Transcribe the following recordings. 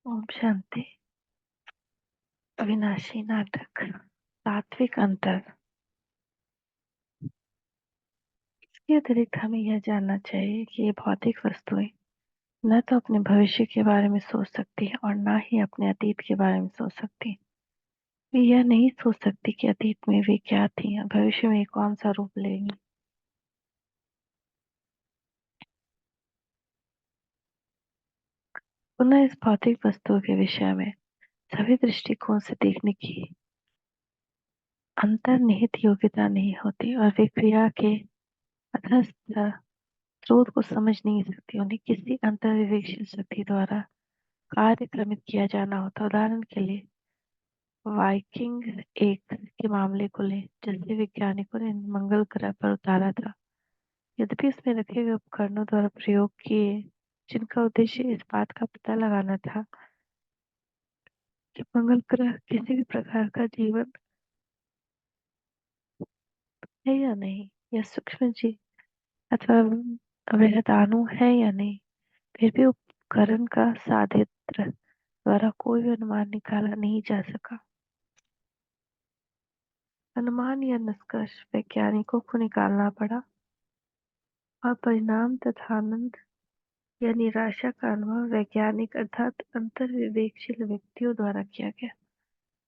ओम शांति। अविनाशी नाटक सात्विक अंतर। इसके अतिरिक्त हमें यह जानना चाहिए कि ये भौतिक वस्तुएं न तो अपने भविष्य के बारे में सोच सकती है और न ही अपने अतीत के बारे में सोच सकती। वे यह नहीं सोच सकती कि अतीत में वे क्या थी और भविष्य में कौन सा रूप लेंगी। पुनः इस भौतिक वस्तुओं के विषय में सभी दृष्टिकोण से देखने की अंतर्निहित योग्यता नहीं होती और वे क्रिया के अधस्थ स्रोत को समझ नहीं सकती। उन्हें किसी अंतर्विवेकशील शक्ति द्वारा कार्य क्रमित किया जाना होता। उदाहरण के लिए वाइकिंग एक के मामले को लें, जिसे वैज्ञानिकों ने मंगल ग्रह पर उतारा था। यद्यपि इसमें रखे गए उपकरणों द्वारा प्रयोग किए, जिनका उद्देश्य इस बात का पता लगाना था कि मंगल ग्रह किसी भी प्रकार का जीवन है या नहीं, या सूक्ष्म जीव अथवा वृहदाणु है या नहीं, फिर भी उपकरण का साधित्र द्वारा कोई भी अनुमान निकाला नहीं जा सका। अनुमान या निष्कर्ष वैज्ञानिकों को निकालना पड़ा और परिणाम तथा आनंद या निराशा का अनुभव वैज्ञानिक अर्थात अंतर्विवेकशील व्यक्तियों द्वारा किया गया।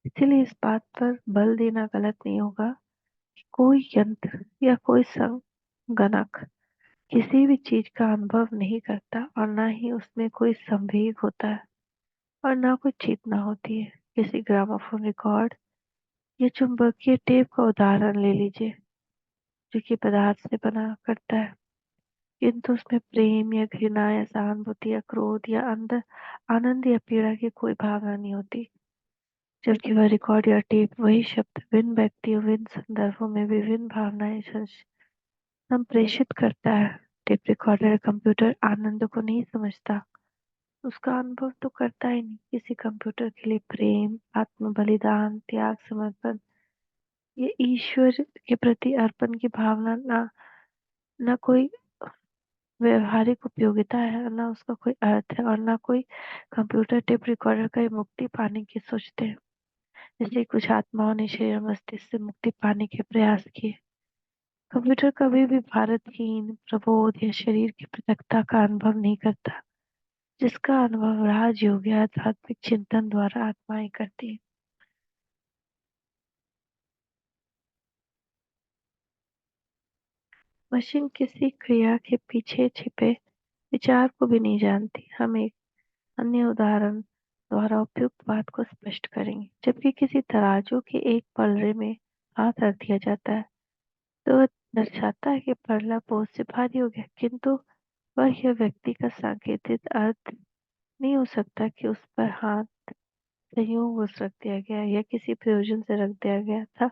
इसीलिए इस बात पर बल देना गलत नहीं होगा कि कोई यंत्र या कोई संगणक किसी भी चीज का अनुभव नहीं करता और न ही उसमें कोई संवेग होता है और न कोई चेतना होती है। किसी ग्रामोफोन रिकॉर्ड या चुंबकीय टेप का उदाहरण ले लीजिए, जो कि पदार्थ से बना करता है, किंतु उसमें प्रेम या घृणा या सहानुभूति या क्रोध या अंदर आनंद या पीड़ा की कोई भावना नहीं होती। जबकि वह रिकॉर्ड या टेप वही शब्द विभिन्न व्यक्तियों विभिन्न संदर्भों में विभिन्न भावनाएं संप्रेषित करता है। टेप रिकॉर्डर या कंप्यूटर आनंद को नहीं समझता, उसका अनुभव तो करता ही नहीं। किसी कंप्यूटर के लिए प्रेम, आत्म बलिदान, त्याग, समर्पण, ये ईश्वर के प्रति अर्पण की भावना न कोई व्यवहारिक उपयोगिता है, न उसका कोई अर्थ है और न कोई कंप्यूटर टेप रिकॉर्डर का मुक्ति पाने की सोचते हैं। इसलिए कुछ आत्माओं ने शरीर और मस्तिष्क से मुक्ति पाने के प्रयास किए। कंप्यूटर कभी भी भारतहीन प्रबोध या शरीर की पृथकता का अनुभव नहीं करता, जिसका अनुभव राजयोग या आध्यात्मिक चिंतन द्वारा आत्माएं करती है। मशीन किसी क्रिया के पीछे छिपे विचार को भी नहीं जानती। हम एक अन्य उदाहरण द्वारा उपयुक्त बात को स्पष्ट करेंगे। जबकि किसी तराजू के एक पलड़े में हाथ रख दिया जाता है, तो वह दर्शाता है कि पलड़ा बोझ से भारी हो गया, किंतु वह यह व्यक्ति का सांकेतिक अर्थ नहीं हो सकता कि उस पर हाथ संयोगवश रख दिया गया या किसी प्रयोजन से रख दिया गया था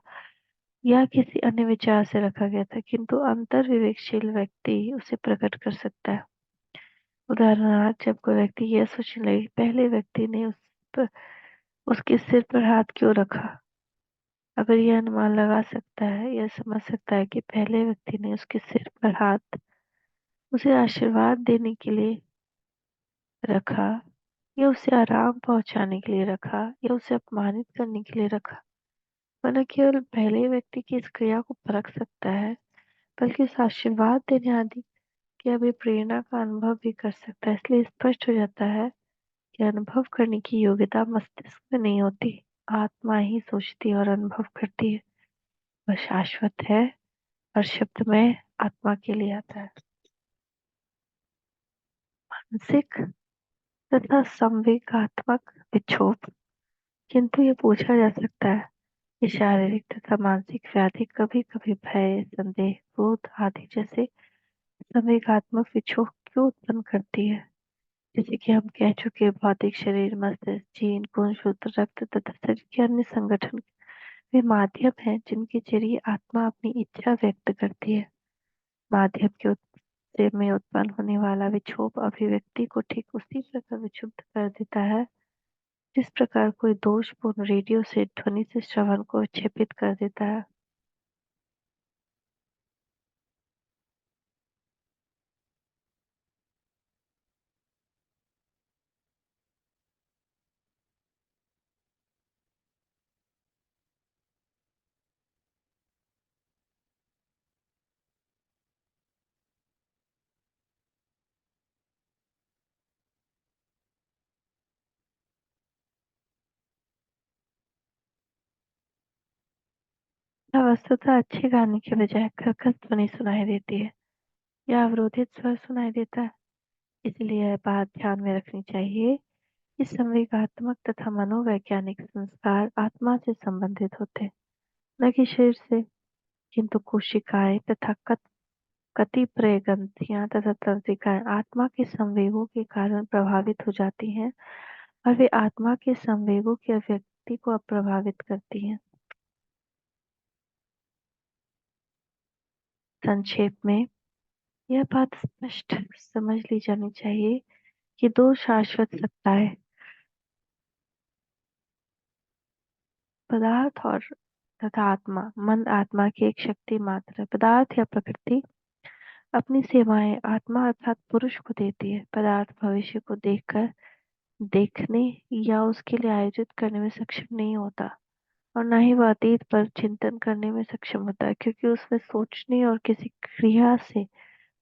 या किसी अन्य विचार से रखा गया था, किंतु अंतर विवेकशील व्यक्ति उसे प्रकट कर सकता है। उदाहरणार्थ, जब कोई व्यक्ति यह सोचने लगे पहले व्यक्ति ने पर उसके सिर पर हाथ क्यों रखा, अगर यह अनुमान लगा सकता है, यह समझ सकता है कि पहले व्यक्ति ने उसके सिर पर हाथ उसे आशीर्वाद देने के लिए रखा या उसे आराम पहुंचाने के लिए रखा या उसे अपमानित करने के लिए रखा, वह न केवल पहले व्यक्ति की इस क्रिया को परख सकता है, बल्कि उस आशीर्वाद देने आदि की अभी प्रेरणा का अनुभव भी कर सकता है। इसलिए स्पष्ट हो जाता है कि अनुभव करने की योग्यता मस्तिष्क में नहीं होती, आत्मा ही सोचती और अनुभव करती है। वह शाश्वत है और शब्द में आत्मा के लिए आता है। मानसिक तथा संवेगात्मक विक्षोभ। किंतु ये पूछा जा सकता है कि शारीरिक तथा मानसिक व्याधि कभी कभी भय, संदेह, क्रोध आदि जैसे संवेगात्मक विक्षोभ क्यों उत्पन्न करती है। जैसे कि हम कह चुके, भौतिक शरीर, मस्तिष्क, जीन, गुणसूत्र, रक्त तथा शरीर के अन्य संगठन वे माध्यम हैं जिनके जरिए आत्मा अपनी इच्छा व्यक्त करती है। माध्यम के से में उत्पन्न होने वाला विक्षोभ अभिव्यक्ति को ठीक उसी प्रकार विक्षुब्ध कर देता है, जिस प्रकार कोई दोषपूर्ण रेडियो से ध्वनि से श्रवण को विक्षेपित कर देता है। वस्तुतः अच्छे गाने के बजाय कर्कश ध्वनि सुनाई देती है या अवरोधित स्वर सुनाई देता है। इसलिए यह बात ध्यान में रखनी चाहिए कि संवेगात्मक तथा मनोवैज्ञानिक संस्कार आत्मा से संबंधित होते हैं, न कि शरीर से। किंतु कोशिकाएं तथा कतिपय ग्रंथियां तथा तंत्रिकाएं आत्मा के संवेगों के कारण प्रभावित हो जाती हैं और वे आत्मा के संवेगों की अभिव्यक्ति को प्रभावित करती हैं। संक्षेप में यह बात स्पष्ट समझ ली जानी चाहिए कि दो शाश्वत सत्ताएं, पदार्थ और तथा आत्मा, मन आत्मा की एक शक्ति मात्र है। पदार्थ या प्रकृति अपनी सेवाएं आत्मा अर्थात पुरुष को देती है। पदार्थ भविष्य को देखने या उसके लिए आयोजित करने में सक्षम नहीं होता, और न ही वह अतीत पर चिंतन करने में सक्षम होता है, क्योंकि उसमें सोचने और किसी क्रिया से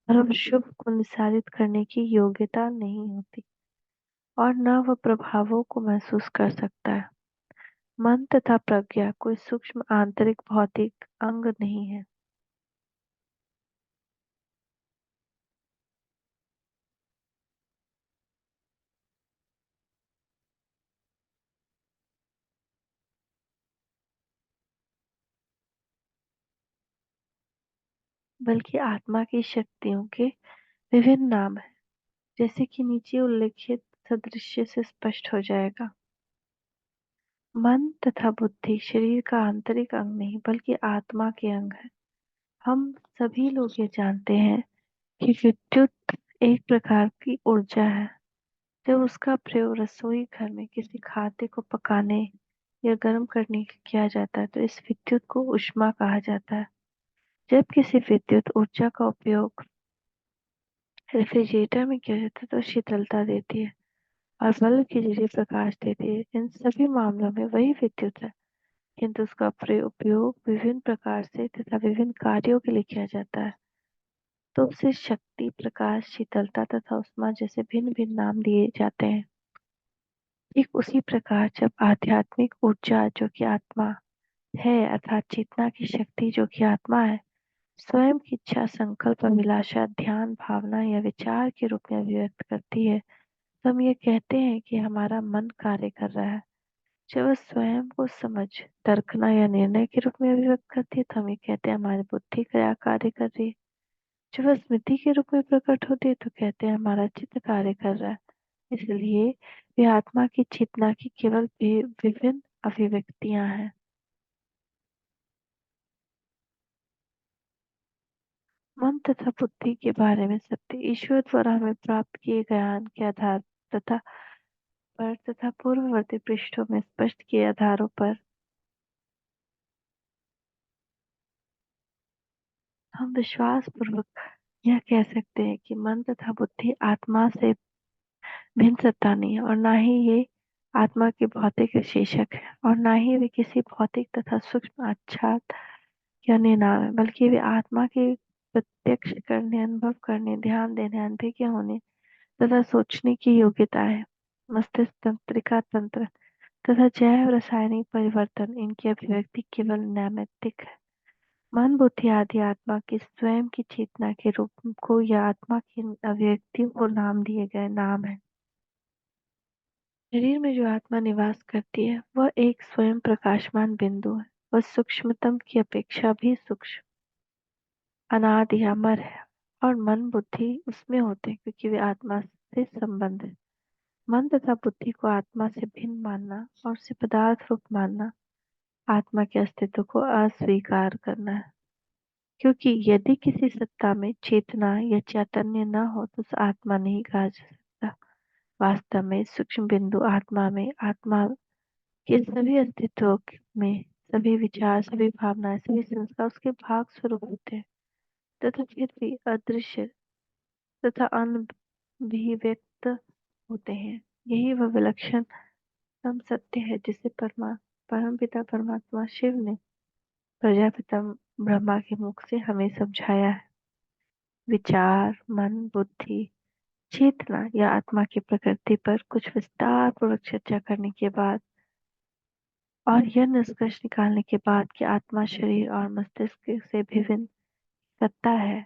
परम शुभ को निस्सारित करने की योग्यता नहीं होती, और न वह प्रभावों को महसूस कर सकता है। मन तथा प्रज्ञा कोई सूक्ष्म आंतरिक भौतिक अंग नहीं है, बल्कि आत्मा की शक्तियों के विभिन्न नाम हैं, जैसे कि नीचे उल्लिखित सदृश्य से स्पष्ट हो जाएगा। मन तथा बुद्धि शरीर का आंतरिक अंग नहीं, बल्कि आत्मा के अंग है। हम सभी लोग ये जानते हैं कि विद्युत एक प्रकार की ऊर्जा है। जब उसका प्रयोग रसोई घर में किसी खाद्य को पकाने या गर्म करने के लिए किया जाता है तो इस विद्युत को ऊष्मा कहा जाता है। जब किसी विद्युत ऊर्जा का उपयोग रेफ्रिजरेटर में किया जाता है तो शीतलता देती है और बल्ब के जरिए प्रकाश देती है। इन सभी मामलों में वही विद्युत है, किंतु उसका उपयोग विभिन्न प्रकार से तथा विभिन्न कार्यों के लिए किया जाता है। तो उसे शक्ति, प्रकाश, शीतलता तथा उष्मा जैसे भिन्न भिन्न नाम दिए जाते हैं। ठीक उसी प्रकार जब आध्यात्मिक ऊर्जा जो कि आत्मा है अर्थात चेतना की शक्ति जो कि आत्मा है स्वयं की इच्छा, संकल्प, अभिलाषा, ध्यान, भावना या विचार के रूप में अभिव्यक्त करती है, तो हम ये कहते हैं कि हमारा मन कार्य कर रहा है। जब वह स्वयं को समझ, तर्कना या निर्णय के रूप में अभिव्यक्त करती है तो हम ये कहते हैं हमारी बुद्धि क्या कार्य कर रही है। जब वह स्मृति के रूप में प्रकट होती है तो कहते हैं हमारा चित्त कार्य कर रहा है। इसलिए वे आत्मा की चेतना की केवल विभिन्न अभिव्यक्तियां हैं। मन तथा बुद्धि के बारे में सत्य ईश्वर द्वारा हमें प्राप्त किए ज्ञान के आधार तथा पर तथा पूर्ववर्ती पृष्ठों में स्पष्ट किए आधारों पर हम विश्वास पूर्वक यह कह सकते हैं कि मन तथा बुद्धि आत्मा से भिन्न सत्ता नहीं है, और ना ही ये आत्मा के भौतिक विशेषक है, और ना ही वे किसी भौतिक तथा सूक्ष्म आच्छाद या नाम है, बल्कि वे आत्मा के प्रत्यक्ष करने, अनुभव करने, ध्यान देने, अनभिज्ञ होने तथा सोचने की योग्यता है। मस्तिष्क तंत्रिका तंत्र तथा जैव रासायनिक परिवर्तन इनकी अभिव्यक्ति केवल नैमित्तिक है। मन, बुद्धि आदि आत्मा की स्वयं की चेतना के रूप को या आत्मा की अभिव्यक्तियों को नाम दिए गए नाम है। शरीर में जो आत्मा निवास करती है वह एक स्वयं प्रकाशमान बिंदु है। वह सूक्ष्मतम की अपेक्षा भी सूक्ष्म, अनादि अमर है, और मन बुद्धि उसमें होते हैं क्योंकि वे आत्मा से संबंध है। मन तथा बुद्धि को आत्मा से भिन्न मानना और उसे पदार्थ रूप मानना आत्मा के अस्तित्व को अस्वीकार करना है, क्योंकि यदि किसी सत्ता में चेतना या चैतन्य न हो तो उसे आत्मा नहीं कहा जा सकता। वास्तव में सूक्ष्म बिंदु आत्मा में आत्मा के सभी अस्तित्व में सभी विचार, सभी भावनाएं, सभी संस्कार उसके भाग स्वरूप होते हैं तथा फिर भी अदृश्य तथा अनभिव्यक्त होते हैं। यही वह विलक्षण तम सत्य है जिसे परमपिता परमात्मा शिव ने प्रजापिता ब्रह्मा के मुख से हमें समझाया है। विचार, मन, बुद्धि, चेतना या आत्मा की प्रकृति पर कुछ विस्तार पूर्वक चर्चा करने के बाद और यह निष्कर्ष निकालने के बाद कि आत्मा शरीर और मस्तिष्क से भिन्न सत्ता है,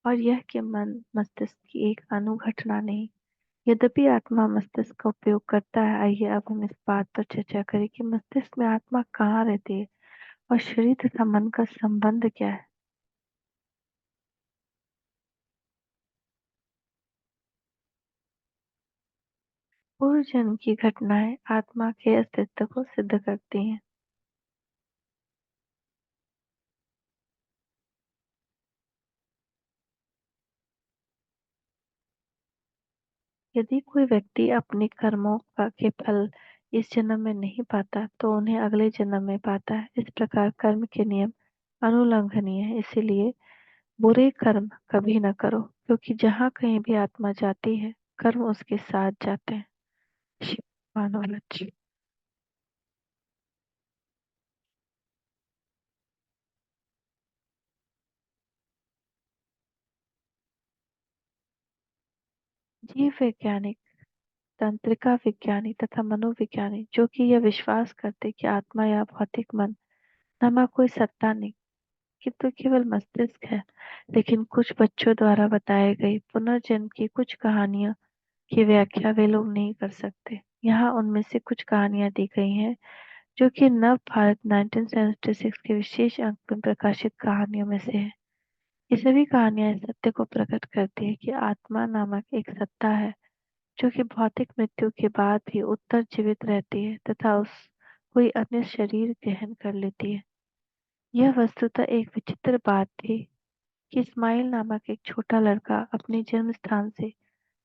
और यह कि मन मस्तिष्क की एक अनुघटना नहीं। यद्यपि आत्मा मस्तिष्क का उपयोग करता है, आइए अब हम इस बात पर चर्चा करें कि मस्तिष्क में आत्मा कहाँ रहती है और शरीर तथा मन का संबंध क्या है। पूर्व जन्म की घटनाएं आत्मा के अस्तित्व को सिद्ध करती हैं। यदि कोई व्यक्ति अपने कर्मों का के फल इस जन्म में नहीं पाता तो उन्हें अगले जन्म में पाता है। इस प्रकार कर्म के नियम अनुलंघनीय है। इसीलिए बुरे कर्म कभी न करो, क्योंकि जहाँ कहीं भी आत्मा जाती है कर्म उसके साथ जाते हैं। शिव मानवलक्ष्य। जीव वैज्ञानिक, तंत्रिका विज्ञानी तथा मनोविज्ञानी जो कि यह विश्वास करते कि आत्मा या भौतिक मन नामक कोई सत्ता नहीं किंतु केवल मस्तिष्क है, लेकिन कुछ बच्चों द्वारा बताए गई पुनर्जन्म की कुछ कहानियों की व्याख्या वे लोग नहीं कर सकते। यहाँ उनमें से कुछ कहानियां दी गई हैं जो कि नव भारत 1976 के विशेष अंक में प्रकाशित कहानियों में से है। ये सभी कहानियां इस सत्य को प्रकट करती है कि आत्मा नामक एक सत्ता है जो कि भौतिक मृत्यु के बाद भी उत्तर जीवित रहती है तथा उस कोई अन्य शरीर ग्रहण कर लेती है। यह वस्तुतः एक विचित्र बात थी कि इस्माइल नामक एक छोटा लड़का अपने जन्म स्थान से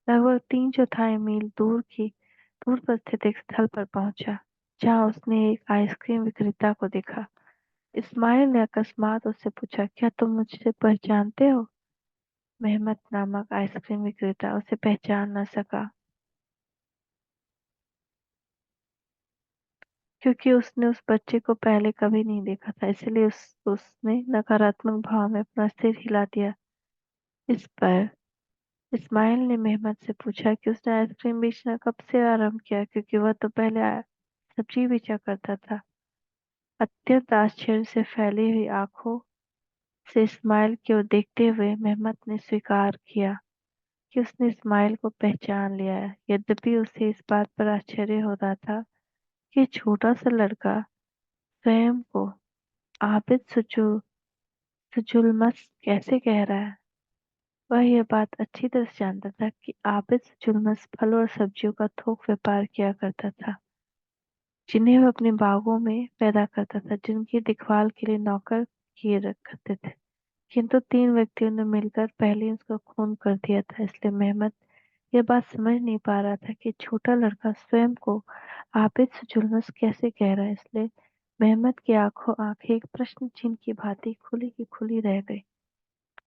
लगभग 3/4 मील दूर पर स्थित एक स्थल पर पहुंचा, जहां उसने एक आइसक्रीम विक्रेता को देखा। इस्माइल ने अकस्मात उससे पूछा, क्या तुम मुझसे पहचानते हो? मेहमत नामक आइसक्रीम विक्रेता उसे पहचान न सका, क्योंकि उसने उस बच्चे को पहले कभी नहीं देखा था। इसलिए उसने नकारात्मक भाव में अपना सिर हिला दिया। इस पर इस्माइल ने मेहमत से पूछा कि उसने आइसक्रीम बेचना कब से आरंभ किया, क्योंकि वह तो पहले सब्जी बेचा करता था। अत्यंत आश्चर्य से फैली हुई आंखों से इस्माइल की ओर देखते हुए मेहमत ने स्वीकार किया कि उसने इस्माइल को पहचान लिया है। यद्यपि उसे इस बात पर आश्चर्य हो रहा था कि छोटा सा लड़का स्वयं को आबिद सुजुल्मस कैसे कह रहा है। वह यह बात अच्छी तरह से जानता था कि आबिद सुजुल्मस फल और सब्जियों का थोक व्यापार किया करता था, जिन्हें वह अपने बागों में पैदा करता था, जिनकी देखभाल के लिए नौकर किए रखते थे। किंतु 3 व्यक्तियों ने मिलकर पहले ही उसका खून कर दिया था। इसलिए मेहमत यह बात समझ नहीं पा रहा था कि छोटा लड़का स्वयं को आबिद जुल्मस कैसे कह रहा है। इसलिए मेहमत की आंखें एक प्रश्न चिन्ह की भांति खुली की खुली रह गई।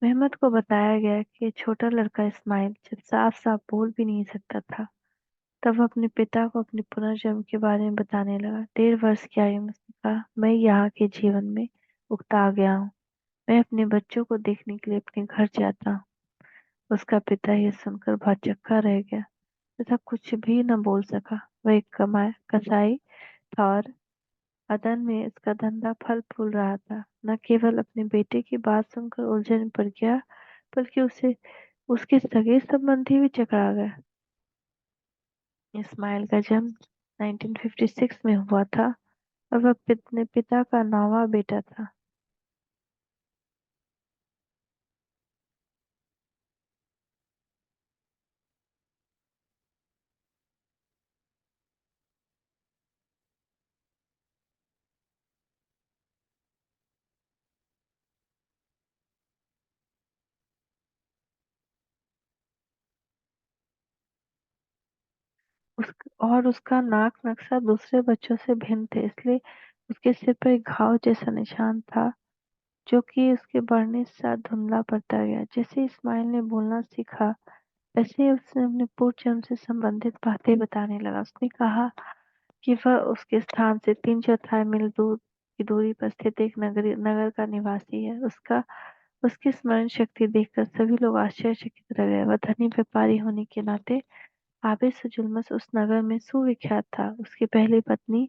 मेहमत को बताया गया कि छोटा लड़का इस्माइल जब साफ साफ बोल भी नहीं सकता था, तब वह अपने पिता को अपने पुनर्जन्म के बारे में बताने लगा। 1.5 वर्ष की आयु में उसने कहा, मैं यहाँ के जीवन में उकता गया हूँ। मैं अपने बच्चों को देखने के लिए अपने घर जाता हूँ। उसका पिता यह सुनकर भौचक्का रह गया तथा कुछ भी न बोल सका। वह एक कमाए कसाई था और अदन में इसका धंधा फल फूल रहा था। न केवल अपने बेटे की बात सुनकर उलझन में पड़ गया, बल्कि उसे उसके सगे संबंधी भी चकरा गए। इस्माइल का जन्म 1956 में हुआ था और वह अपने पिता का 9वां बेटा था। उसका नाक नक्शा दूसरे बच्चों से भिन्न थे, इसलिए उसके सिर पर एक घाव जैसा निशान था जो कि उसके बढ़ने के साथ धुंधला पड़ता गया। जैसे इस्माइल ने बोलना सीखा, वैसे ही उसने अपने पूर्व जन्म से संबंधित बातें बताने लगा। उसने कहा कि वह उसके स्थान से 3/4 मील दूर की दूरी पर स्थित एक नगर का निवासी है। उसकी स्मरण शक्ति देखकर सभी लोग आश्चर्यचकित रह गए। वह धनी व्यापारी होने के नाते आबिद जुल्मस उस नगर में सुविख्यात था। उसकी पहली पत्नी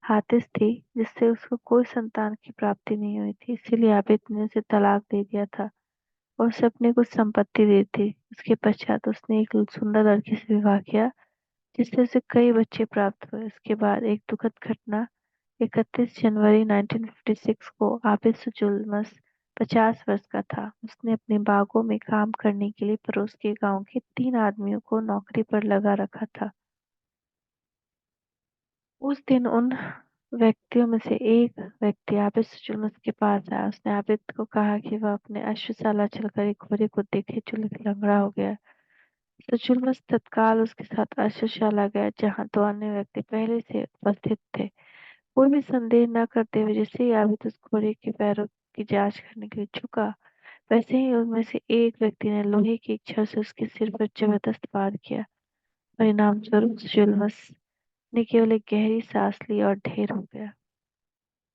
हातिस थी, जिससे उसको कोई संतान की प्राप्ति नहीं हुई थी, इसीलिए आबिद ने उसे तलाक दे दिया था और उसे अपनी कुछ संपत्ति दी थी। उसके पश्चात उसने एक सुंदर लड़की से विवाह किया, जिससे उसे कई बच्चे प्राप्त हुए। इसके बाद एक दुखद घटना, 31 जनवरी 1956 को आबिद सुजुल्मस 50 वर्ष का था। उसने अपने बागों में काम करने के लिए पड़ोस के गांव के 3 आदमियों को नौकरी पर लगा रखा था। उस दिन उन व्यक्तियों में से एक व्यक्ति आबिद सुजुल्मस के पास आया। उसने आबिद को कहा कि वह अपने अश्वशाला चलकर एक घोड़े को देखे जो लंगड़ा हो गया। सुजुल्मस तत्काल उसके साथ अश्वशाला गया, जहाँ 2 अन्य व्यक्ति पहले से उपस्थित थे। कोई भी संदेह न करते हुए जैसे ही आबिद उस घोड़े के पैरों की जांच करने के लिए झुका, वैसे ही उनमें से एक व्यक्ति ने लोहे की एक छड़ से उसके सिर पर जबरदस्त वार किया। परिणाम स्वरूप जुल्मस ने केवल एक गहरी सांस ली और ढेर हो गया।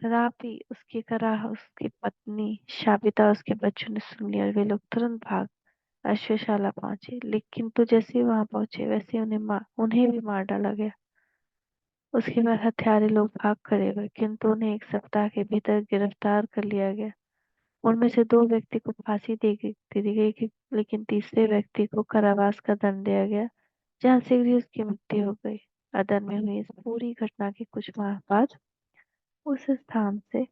तथापि उसकी कराह उसकी पत्नी शाबिता, उसके बच्चों ने सुन लिया और वे लोग तुरंत भाग अश्वशाला पहुंचे। लेकिन तो जैसे ही वहां पहुंचे, वैसे ही उन्हें भी मार डाला गया। उसके बाद हत्यारे लोग भाग खड़े हुए, किंतु उन्हें एक सप्ताह के भीतर गिरफ्तार कर लिया गया। उनमें से 2 व्यक्ति को फांसी दे दी गई लेकिन तीसरे व्यक्ति को कारावास का दंड दिया गया, जहाँ शीघ्र ही उसकी मृत्यु हो गई। अदन में हुई इस पूरी घटना के कुछ माह बाद उस स्थान से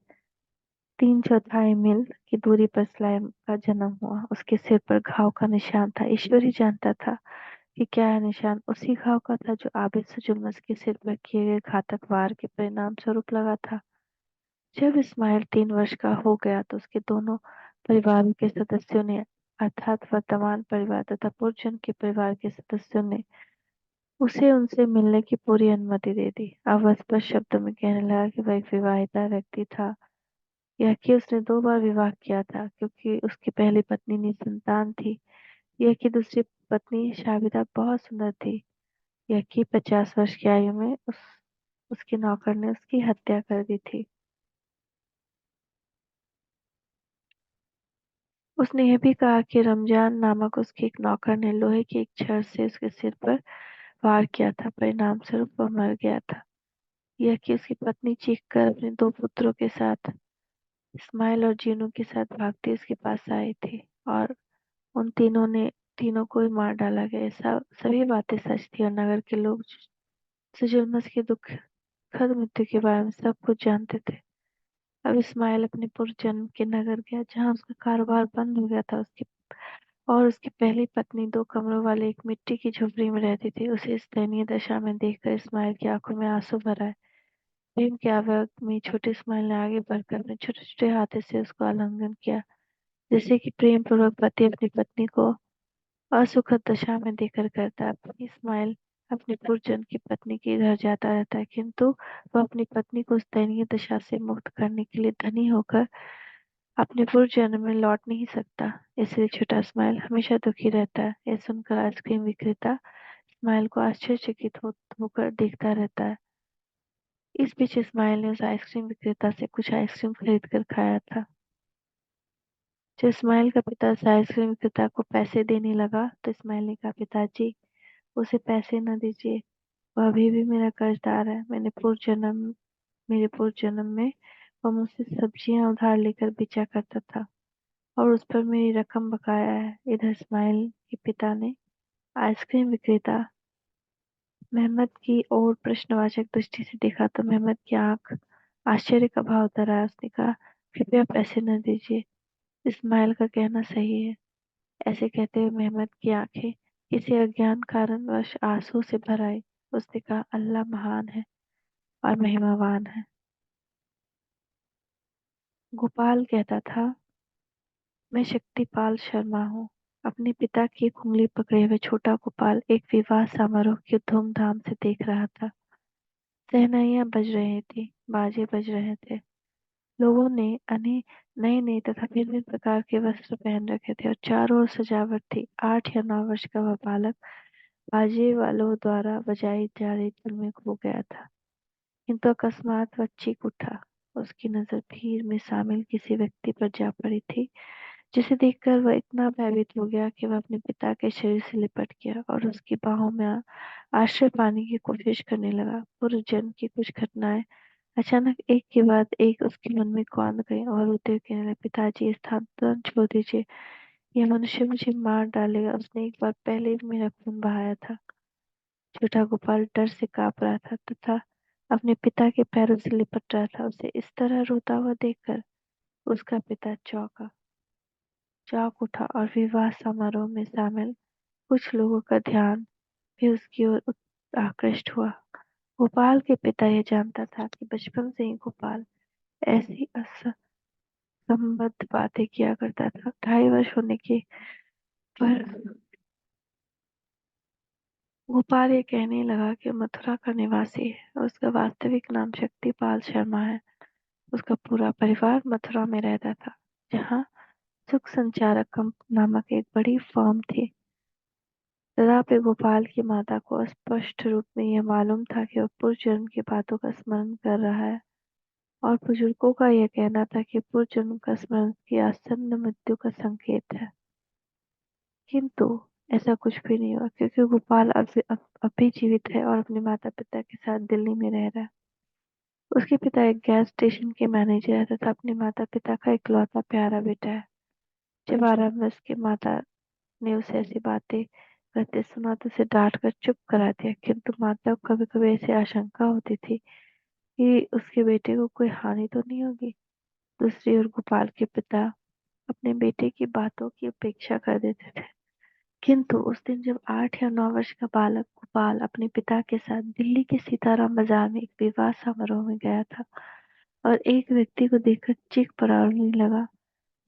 3/4 मील की दूरी पर स्लाइम का जन्म हुआ। उसके सिर पर घाव का निशान था। ईश्वर ही जानता था कि क्या यह निशान उसी घाव का था जो आबिद सुजुल्मस के सिर पर किए गए घातक वार के परिणाम स्वरूप लगा था। जब इस्माइल 3 वर्ष का हो गया तो उसके दोनों परिवारों के सदस्यों ने, अर्थात वर्तमान परिवार तथा पूर्वजन्म के परिवार के सदस्यों ने, उसे उनसे मिलने की पूरी अनुमति दे दी। अब वह स्पष्ट शब्दों में कहने लगा कि वह एक विवाहिता व्यक्ति था। यह कि उसने 2 बार विवाह किया था, क्योंकि उसकी पहली पत्नी निसंतान थी। यह कि दूसरी पत्नी शाबिदा बहुत सुंदर थी। यह कि 50 वर्ष की आयु में उसके नौकर ने उसकी हत्या कर दी थी। उसने यह भी कहा कि रमजान नामक उसके एक नौकर ने लोहे की एक छड़ से उसके सिर पर वार किया था। परिणाम स्वरूप वह मर गया था। यह कि उसकी पत्नी चीखकर अपने 2 पुत्रों के साथ, इस्माइल और जीनू के साथ भागती उसके पास आई थी और उन तीनों को ही मार डाला गया। ये सब सभी बातें सच थी और नगर के लोग सुजुल्मस की दुखद मृत्यु के बारे में सब कुछ जानते थे। अब इस्माइल अपने पूर्व जन्म के नगर गया, जहाँ उसका कारोबार बंद हो गया था। उसकी पहली पत्नी 2 कमरों वाले एक मिट्टी की झोपड़ी में रहती थी। उसे इस दयनीय दशा में देखकर इस्माइल की आंखों में आंसू भर आए। प्रेम के आवेग में छोटे इस्माइल ने आगे बढ़कर अपने छोटे छोटे हाथों से उसको आलिंगन किया, जैसे कि प्रेम पूर्वक पति अपनी पत्नी को असुखद दशा में देखकर करता है। इस्माइल अपने पूर्वजन्म की पत्नी के घर जाता रहता है, किंतु वह अपनी पत्नी को उस दयनीय दशा से मुक्त करने के लिए धनी होकर अपने पूर्व जन्म में लौट नहीं सकता। इसलिए छोटा इस्माइल हमेशा दुखी रहता है। यह सुनकर आइसक्रीम विक्रेता इस्माइल को आश्चर्यचकित होकर देखता रहता है। इस बीच इस्माइल ने उस आइसक्रीम विक्रेता से कुछ आइसक्रीम खरीद कर खाया था। जब इस्माइल का पिता उस आइसक्रीम विक्रेता को पैसे देने लगा तो इस्माइल ने कहा, पिताजी, उसे पैसे न दीजिए। वह अभी भी मेरा कर्जदार है। मेरे पूर्व जन्म में वह मुझसे सब्जियां उधार लेकर बेचा करता था और उस पर मेरी रकम बकाया है। इधर इस्माइल के पिता ने आइसक्रीम विक्रेता मेहमद की ओर प्रश्नवाचक दृष्टि से देखा तो मेहमद की आंख आश्चर्य का भाव धरा है। उसने कहा, कृपया पैसे न दीजिए। इस्माइल का कहना सही है। ऐसे कहते हुए मेहमद की आंखें किसी अज्ञान कारणवश आंसू से भर आई। उसने कहा, अल्लाह महान है और महिमावान है। गोपाल कहता था, मैं शक्तिपाल शर्मा हूँ। अपने पिता की एक उंगली पकड़े हुए छोटा गोपाल एक विवाह समारोह की धूमधाम से देख रहा था। शहनाइयाँ बज रही थी, बाजे बज रहे थे। लोगों ने अनेक नए नए तथा भिन्न भिन्न प्रकार के वस्त्र पहन रखे थे और चारों ओर सजावट थी। 8 या 9 वर्ष का वह बालक बाजे वालों द्वारा बजाई जा रही धुन में खो गया था, किंतु अकस्मात वह चीख उठा। उसकी नजर भीड़ में शामिल किसी व्यक्ति पर जा पड़ी थी, जिसे देखकर वह इतना भयभीत हो गया कि वह अपने पिता के शरीर से लिपट गया और उसकी बाहों में आश्रय पाने की कोशिश करने लगा। पूर्व जन्म की कुछ घटनाएं अचानक एक के बाद एक उसके मन में कौंध गए और रोते हुए कहने लगे, पिताजी इस स्थान तुरंत छोड़ दीजिए। यह मनुष्य मुझे मार डालेगा। उसने एक बार पहले भी मेरा खून बहाया था। छोटा गोपाल डर से कांप रहा था तथा अपने पिता के पैरों से लिपट रहा था। उसे इस तरह रोता हुआ देखकर उसका पिता चौंक उठा और विवाह समारोह में शामिल कुछ लोगों का ध्यान भी उसकी ओर आकृष्ट हुआ। गोपाल के पिता यह जानता था कि बचपन से ही गोपाल ऐसी असंबद्ध बातें किया करता था। 2.5 वर्ष होने के पर गोपाल ये कहने लगा कि मथुरा का निवासी है। उसका वास्तविक नाम शक्तिपाल शर्मा है। उसका पूरा परिवार मथुरा में रहता था, जहाँ सुख संचारक नामक एक बड़ी फर्म थी। तथापि गोपाल की माता को स्पष्ट रूप में यह मालूम था कि वह पूर्व जन्म की बातों का स्मरण कर रहा है, और बुजुर्गों का यह कहना था कि पूर्व जन्म का स्मरण की आसन्न मृत्यु का संकेत है। किंतु ऐसा कुछ भी नहीं हुआ, क्योंकि गोपाल अब भी जीवित है और अपने माता पिता के साथ दिल्ली में रह रहा है। उसके पिता एक गैस स्टेशन के मैनेजर है तथा अपने माता पिता का इकलौता प्यारा बेटा है। जब आरंभ में उसकी माता ने उसे ऐसी बातें करते सुना तो उसे डांट कर चुप करा दिया, किंतु माता को कभी कभी ऐसी आशंका होती थी कि उसके बेटे को कोई हानि तो नहीं होगी। दूसरी ओर गोपाल के पिता अपने बेटे की बातों की उपेक्षा कर देते थे। किंतु उस दिन जब 8 या 9 वर्ष का बालक गोपाल अपने पिता के साथ दिल्ली के सीताराम बाजार में एक विवाह समारोह में गया था और एक व्यक्ति को देखकर चीख पड़ाने लगा,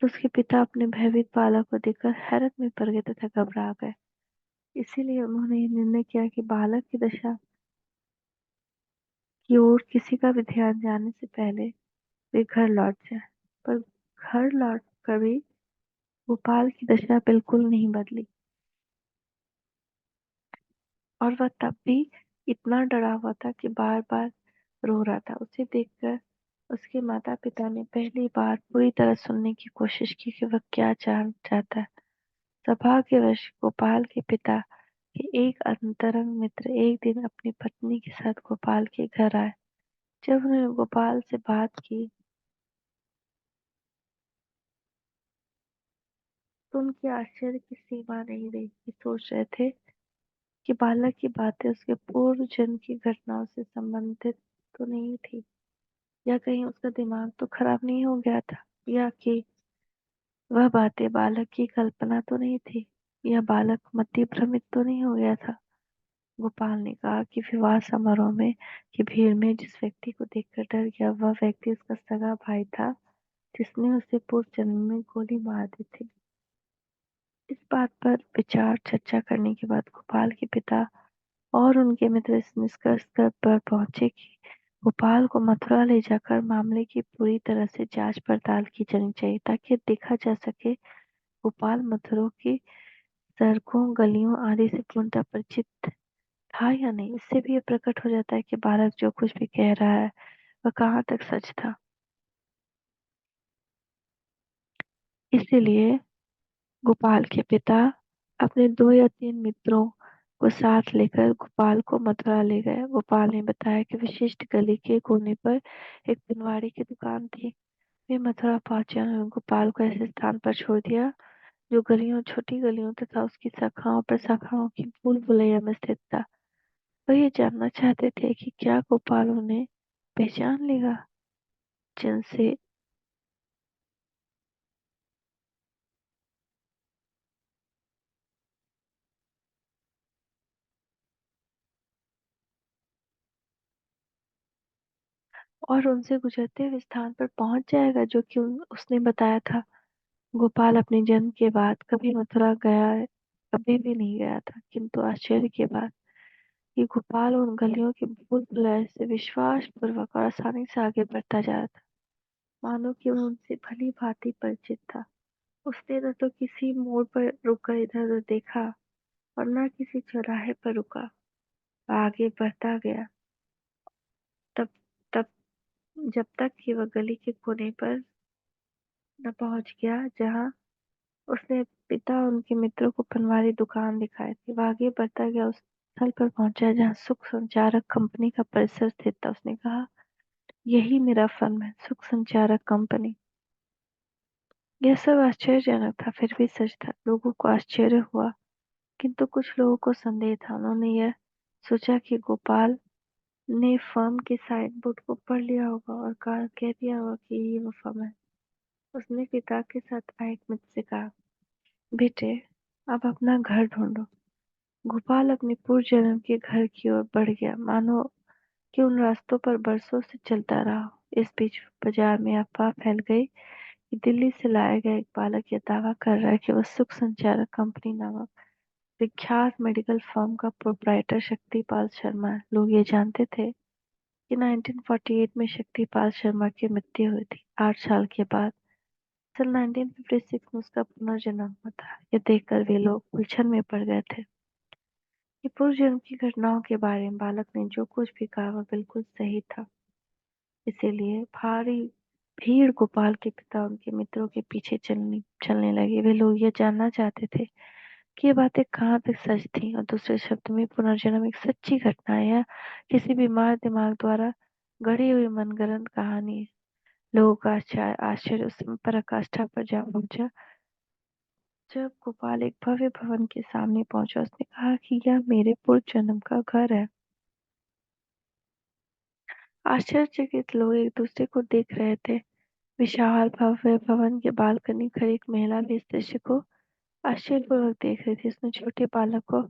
तो उसके पिता अपने भयभीत बालक को देखकर हैरत में पड़ गए तथा घबरा गए। इसीलिए उन्होंने ये निर्णय किया कि बालक की दशा की ओर किसी का भी ध्यान जाने से पहले वे घर लौट जाए। पर घर लौट कर भी गोपाल की दशा बिल्कुल नहीं बदली, और वह तब भी इतना डरा हुआ था कि बार बार रो रहा था। उसे देखकर उसके माता पिता ने पहली बार पूरी तरह सुनने की कोशिश की कि वह क्या चाहना चाहता है। सौभाग्यवश गोपाल के पिता के एक अंतरंग मित्र एक दिन अपनी पत्नी के साथ गोपाल के घर आए। जब उन्होंने गोपाल से बात की तो उनके आश्चर्य की सीमा नहीं रही। कि सोच रहे थे कि बालक की बातें उसके पूर्व जन्म की घटनाओं से संबंधित तो नहीं थी, या कहीं उसका दिमाग तो खराब नहीं हो गया था, या कि वह बातें बालक की कल्पना तो नहीं थी, या बालक मति भ्रमित तो नहीं हो गया था। गोपाल ने कहा कि विवाह समारोह में की भीड़ में जिस व्यक्ति को देखकर डर गया, वह व्यक्ति उसका सगा भाई था जिसने उसे पूर्व जन्म में गोली मार दी थी। इस बात पर विचार चर्चा करने के बाद गोपाल के पिता और उनके मित्र इस निष्कर्ष पर पहुंचे कि गोपाल को मथुरा ले जाकर मामले की पूरी तरह से जांच पड़ताल की जानी चाहिए, ताकि देखा जा सके गोपाल मथुरा की सड़कों गलियों आदि से पूर्णतः परिचित था या नहीं। इससे भी ये प्रकट हो जाता है कि बालक जो कुछ भी कह रहा है वह कहाँ तक सच था। इसीलिए गोपाल के पिता अपने 2 या 3 मित्रों को साथ लेकर गोपाल को मथुरा ले गए। गोपाल ने बताया कि विशिष्ट गली के कोने पर एक बनवाड़ी की दुकान थी। वे मथुरा पहुंचे और गोपाल को ऐसे स्थान पर छोड़ दिया जो गलियों, छोटी गलियों तथा उसकी शाखाओं प्रशाखाओं की भूल भुलैया में स्थित था। वह ये जानना चाहते थे कि क्या गोपाल उन्हें पहचान लेगा, जिनसे और उनसे गुजरते हुए स्थान पर पहुंच जाएगा जो कि उसने बताया था। गोपाल अपने जन्म के बाद कभी मथुरा गया कभी भी नहीं गया था, किंतु आश्चर्य की बात कि गोपाल उन गलियों के भूल भुलैया से विश्वास पूर्वक और आसानी से आगे बढ़ता जा रहा था, मानो कि वह उनसे भली भांति परिचित था। उसने न तो किसी मोड़ पर रुककर इधर उधर देखा और न किसी चौराहे पर रुका। वह आगे बढ़ता गया तब तब जब तक कि वह गली के कोने पर न पहुंच गया जहां उसने पिता और उनके मित्रों को पनवारी दुकान दिखाई थी। वह आगे बढ़ता गया, उस स्थल पर पहुंचा जहाँ सुख संचारक कंपनी का परिसर स्थित था। उसने कहा, यही मेरा फर्म है, सुख संचारक कंपनी। यह सब आश्चर्यजनक था, फिर भी सच था। लोगों को आश्चर्य हुआ, किंतु कुछ लोगों को संदेह था। उन्होंने यह सोचा कि गोपाल ने फर्म के साइन बोर्ड को पढ़ लिया होगा और कह दिया होगा कि यही वो फर्म है। उसने पिता के साथ आए एक मित्र से कहा, बेटे, अब अपना घर ढूंढो। गोपाल अपने पूर्व जन्म के घर की ओर बढ़ गया, मानो कि उन रास्तों पर बरसों से चलता रहा हो। इस बीच बाजार में अफवाह फैल गई कि दिल्ली से लाया गया एक बालक यह दावा कर रहा है कि वह सुख संचारक कंपनी नामक विख्यात मेडिकल फर्म का प्रोप्राइटर शक्तिपाल शर्मा है। लोग ये जानते थे कि 1948 में शक्तिपाल शर्मा की मृत्यु हुई थी। 8 साल के बाद सन 1956 में उसका पुनर्जन्म हुआ था। यह देखकर वे लोग उलझन में पड़ गए थे कि पूर्व जन्म की घटनाओं के बारे में बालक ने जो कुछ भी कहा वह बिल्कुल सही था। इसीलिए भारी भीड़ गोपाल के पिता उनके मित्रों के पीछे चलने लगी। वे लोग यह जानना चाहते थे कि ये बातें कहाँ तक सच थी, और दूसरे शब्द में पूनर्जन्म एक सच्ची घटना है या किसी बीमार दिमाग द्वारा गढ़ी हुई मनगढ़ंत कहानी है। लोगों का आश्चर्य उस समय पराकाष्ठा पर जा पहुंचा जब गोपाल एक भव्य भवन के सामने पहुंचा। उसने कहा कि यह मेरे पूर्व जन्म का घर है। आश्चर्यचकित लोग एक दूसरे को देख रहे थे। विशाल भव्य भवन के बालकनी खड़ी एक महिला भी इस दृश्य को आश्चर्यपूर्वक देख रही थी। उसने छोटे बालक को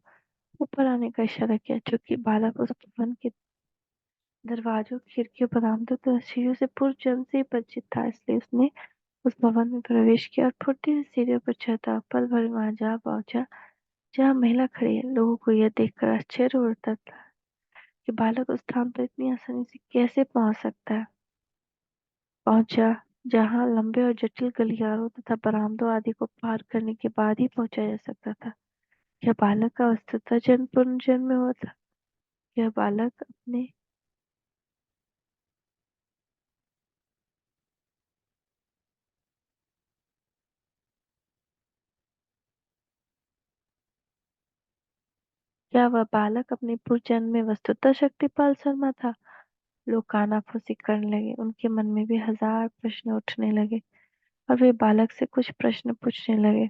ऊपर आने का इशारा किया। चूंकि बालक उस भवन के दरवाजों, खिड़कियों, बरामदों तथा सीढ़ियों से पूर्व जन्म से ही परिचित था, इसलिए उसने उस भवन में प्रवेश किया और फुर्ती से सीढ़ियों पर चढ़ता पल भर में वहां जा पहुंचा जहाँ महिला खड़ी है। लोगों को यह देखकर आश्चर्य होता था कि बालक उस स्थान पर इतनी आसानी से कैसे पहुंचा जहाँ लंबे और जटिल गलियारों तथा बरामदों आदि को पार करने के बाद ही पहुंचा जा सकता था। यह बालक का वस्तुतः जन्म पुनर्जन्म में हुआ था। यह बालक अपने क्या वह बालक अपने पूर्व जन्म में वस्तुतः शक्तिपाल शर्मा था? लोग कानाफूसी करने लगे। उनके मन में भी हजार प्रश्न उठने लगे और वे बालक से कुछ प्रश्न पूछने लगे।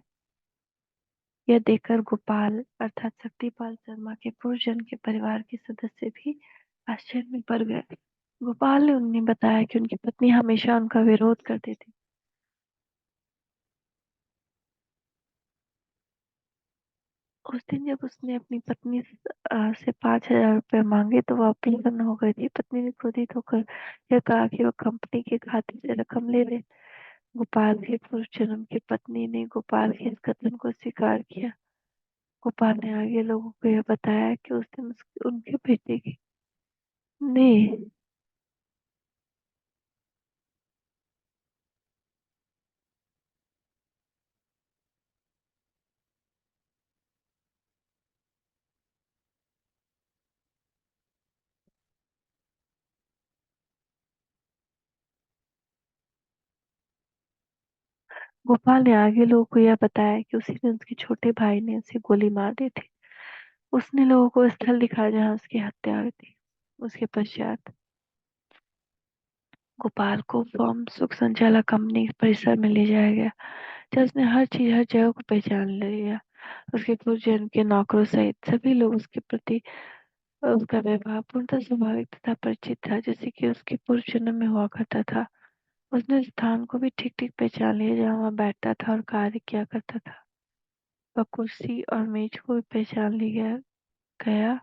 यह देखकर गोपाल अर्थात शक्तिपाल शर्मा के पूर्व जन्म के परिवार के सदस्य भी आश्चर्य में पड़ गए। गोपाल ने उन्हें बताया कि उनकी पत्नी हमेशा उनका विरोध करती थी। उस दिन जब उसने अपनी पत्नी से 5,000 रुपये मांगे तो वह प्रसन्न हो गई थी। पत्नी ने क्रोधित होकर यह कहा कि वह कंपनी के खाते से रकम ले ले। गोपाल के पूर्व जन्म की पत्नी ने गोपाल के इस कथन को स्वीकार किया। गोपाल ने आगे लोगों को यह बताया कि उस दिन उनके बेटे की ने गोपाल ने आगे लोगों को यह बताया कि उसी दिन उसके छोटे भाई ने उसे गोली मार दी थी। उसने लोगों को स्थल दिखाया जहाँ उसकी हत्या हुई थी। उसके पश्चात गोपाल को फॉर्म सुख संचालक कंपनी के परिसर में ले जाया गया, जहाँ उसने हर चीज हर जगह को पहचान लिया। उसके पूर्व जन्म के नौकरों सहित सभी लोग उसके प्रति उसका व्यवहार पूर्णतः स्वाभाविक तथा परिचित था, जैसे कि उसके पूर्व जन्म में हुआ करता था। उसने स्थान को भी ठीक ठीक पहचान लिया जहाँ वह बैठता था और कार्य किया करता था। वह कुर्सी और मेज को भी पहचान लिया गया।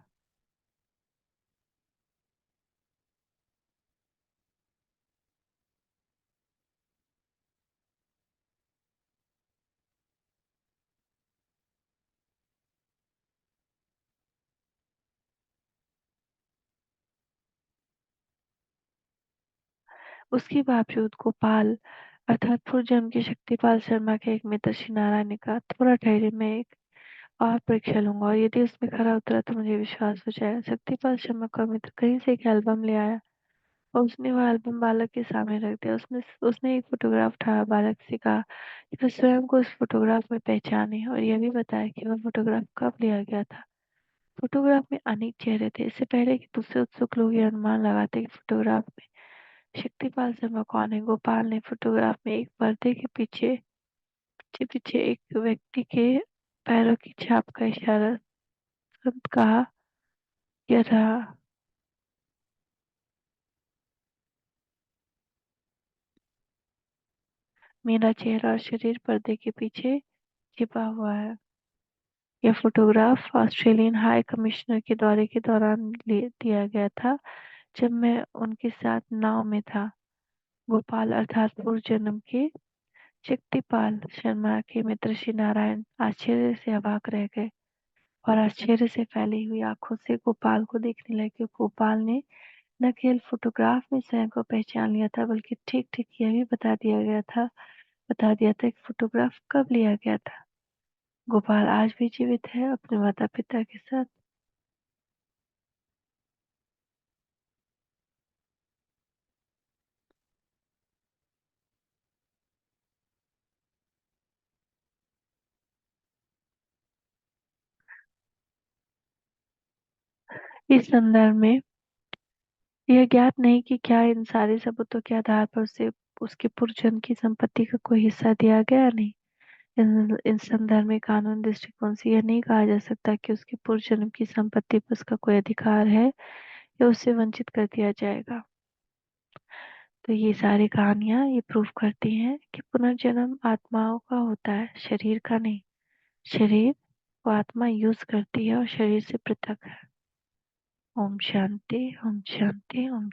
उसके बावजूद गोपाल अर्थात पूर्व जन्म के शक्तिपाल शर्मा के एक मित्र श्री नारायण ने कहा, थोड़ा ठहरे, मैं एक और परीक्षा लूंगा और यदि उसमें खरा उतरा तो मुझे विश्वास हो जाएगा। शक्तिपाल शर्मा का मित्र कहीं से एक एल्बम ले आया और उसने वह एल्बम बालक के सामने रख दिया। उसने उसने एक फोटोग्राफ उठाया, बालक से कहा कि वह स्वयं को उस फोटोग्राफ में पहचाने और यह भी बताया कि वह फोटोग्राफ कब लिया गया था। फोटोग्राफ में अनेक चेहरे थे। इससे पहले कि दूसरे उत्सुक लोग यह अनुमान लगाते कि फोटोग्राफ में शक्तिपाल शर्मा कौन है? गोपाल ने फोटोग्राफ में एक पर्दे के पीछे पीछे पीछे एक व्यक्ति के पैरों की छाप का इशारा तुरंत कहा, यह रहा। मेरा चेहरा और शरीर पर्दे के पीछे छिपा हुआ है। यह फोटोग्राफ ऑस्ट्रेलियन हाई कमिश्नर के दौरे के दौरान दिया गया था, जब मैं उनके साथ नाव में था। गोपाल अर्थात पूर्व जन्म के शक्तिपाल शर्मा के मित्र श्री नारायण आश्चर्य से अवाक रह गए और आश्चर्य से फैली हुई आंखों से गोपाल को देखने लगे। गोपाल ने न केवल फोटोग्राफ में स्वयं को पहचान लिया था, बल्कि ठीक ठीक यह भी बता दिया था कि फोटोग्राफ कब लिया गया था। गोपाल आज भी जीवित है अपने माता पिता के साथ। इस संदर्भ में यह ज्ञात नहीं कि क्या इन सारे सबूतों के आधार पर उसे उसके पूर्वजन्म की संपत्ति का कोई हिस्सा दिया गया या नहीं। इन संदर्भ में कानून दृष्टिकोण से यह नहीं कहा जा सकता कि उसके पूर्वजन्म की संपत्ति पर उसका कोई अधिकार है या उससे वंचित कर दिया जाएगा। तो ये सारी कहानियां ये प्रूव करती हैं कि पुनर्जन्म आत्माओं का होता है, शरीर का नहीं। शरीर को आत्मा यूज करती है और शरीर से पृथक है। ओम शांति, ओम शांति, ओम